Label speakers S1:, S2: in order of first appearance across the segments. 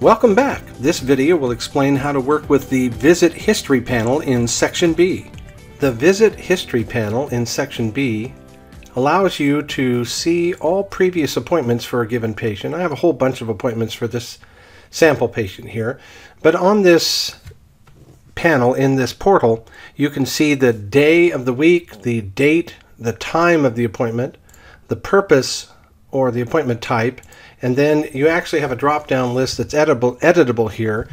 S1: Welcome back. This video will explain how to work with the Visit History panel in Section B. The Visit History panel in Section B allows you to see all previous appointments for a given patient. I have a whole bunch of appointments for this sample patient here, but on this panel in this portal you can see the day of the week, the date, the time of the appointment, the purpose or the appointment type, and then you actually have a drop-down list that's editable here,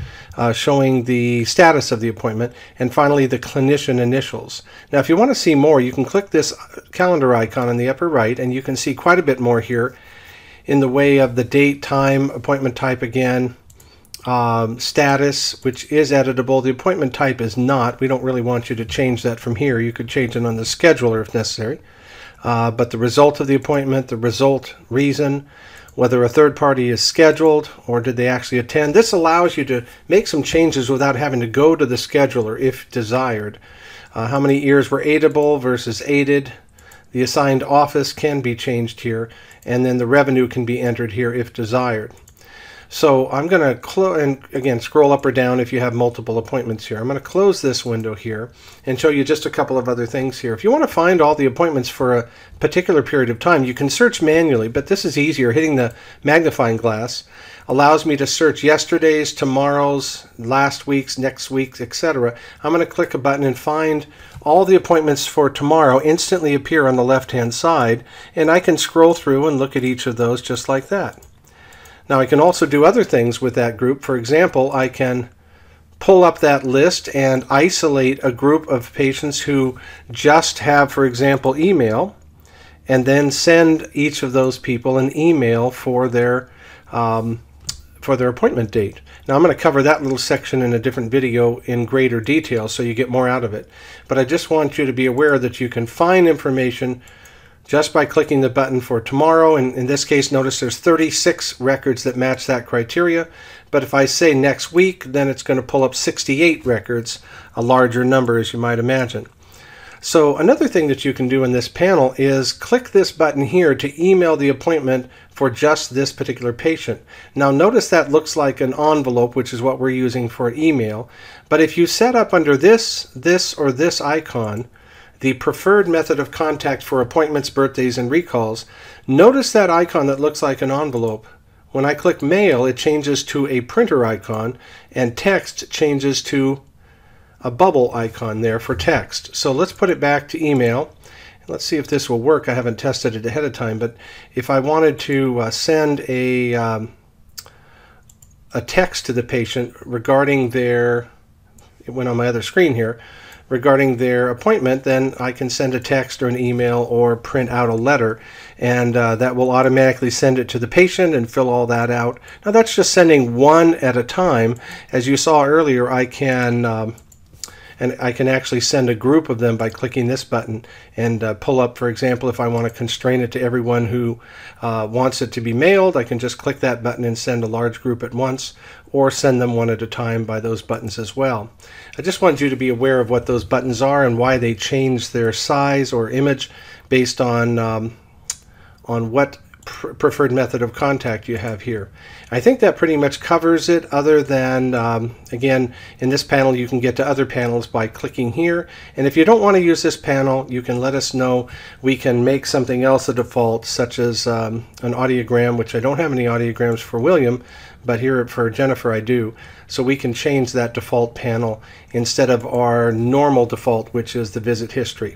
S1: showing the status of the appointment, and finally the clinician initials. Now if you want to see more, you can click this calendar icon in the upper right and you can see quite a bit more here in the way of the date, time, appointment type again, status, which is editable. The appointment type is not. We don't really want you to change that from here. You could change it on the scheduler if necessary. But the result of the appointment, the result reason, whether a third party is scheduled or did they actually attend. This allows you to make some changes without having to go to the scheduler if desired. How many ears were aidable versus aided. The assigned office can be changed here, and then the revenue can be entered here if desired. So I'm going to and again scroll up or down if you have multiple appointments here. I'm going to close this window here and show you just a couple of other things here. If you want to find all the appointments for a particular period of time, you can search manually, but this is easier. Hitting the magnifying glass allows me to search yesterday's, tomorrow's, last week's, next week's, etc. I'm going to click a button and find all the appointments for tomorrow instantly appear on the left-hand side, and I can scroll through and look at each of those just like that. Now I can also do other things with that group. For example, I can pull up that list and isolate a group of patients who just have, for example, email, and then send each of those people an email for their appointment date. Now I'm going to cover that little section in a different video in greater detail so you get more out of it. But I just want you to be aware that you can find information just by clicking the button for tomorrow, and in this case notice there's 36 records that match that criteria, but if I say next week, then it's going to pull up 68 records, a larger number as you might imagine. So another thing that you can do in this panel is click this button here to email the appointment for just this particular patient. Now notice that looks like an envelope, which is what we're using for email, but if you set up under this, or this icon, the preferred method of contact for appointments, birthdays, and recalls, notice that icon that looks like an envelope. When I click mail, it changes to a printer icon, and text changes to a bubble icon there for text. So let's put it back to email. Let's see if this will work. I haven't tested it ahead of time, but if I wanted to send a text to the patient regarding their, it went on my other screen here, regarding their appointment, then I can send a text or an email or print out a letter, and that will automatically send it to the patient and fill all that out. Now that's just sending one at a time. As you saw earlier, I can actually send a group of them by clicking this button and pull up, for example, if I want to constrain it to everyone who wants it to be mailed, I can just click that button and send a large group at once, or send them one at a time by those buttons as well. I just wanted you to be aware of what those buttons are and why they change their size or image based on what preferred method of contact you have here. I think that pretty much covers it, other than again, in this panel you can get to other panels by clicking here, and if you don't want to use this panel, you can let us know. We can make something else a default, such as an audiogram, which I don't have any audiograms for William, but here for Jennifer I do. So we can change that default panel instead of our normal default, which is the visit history.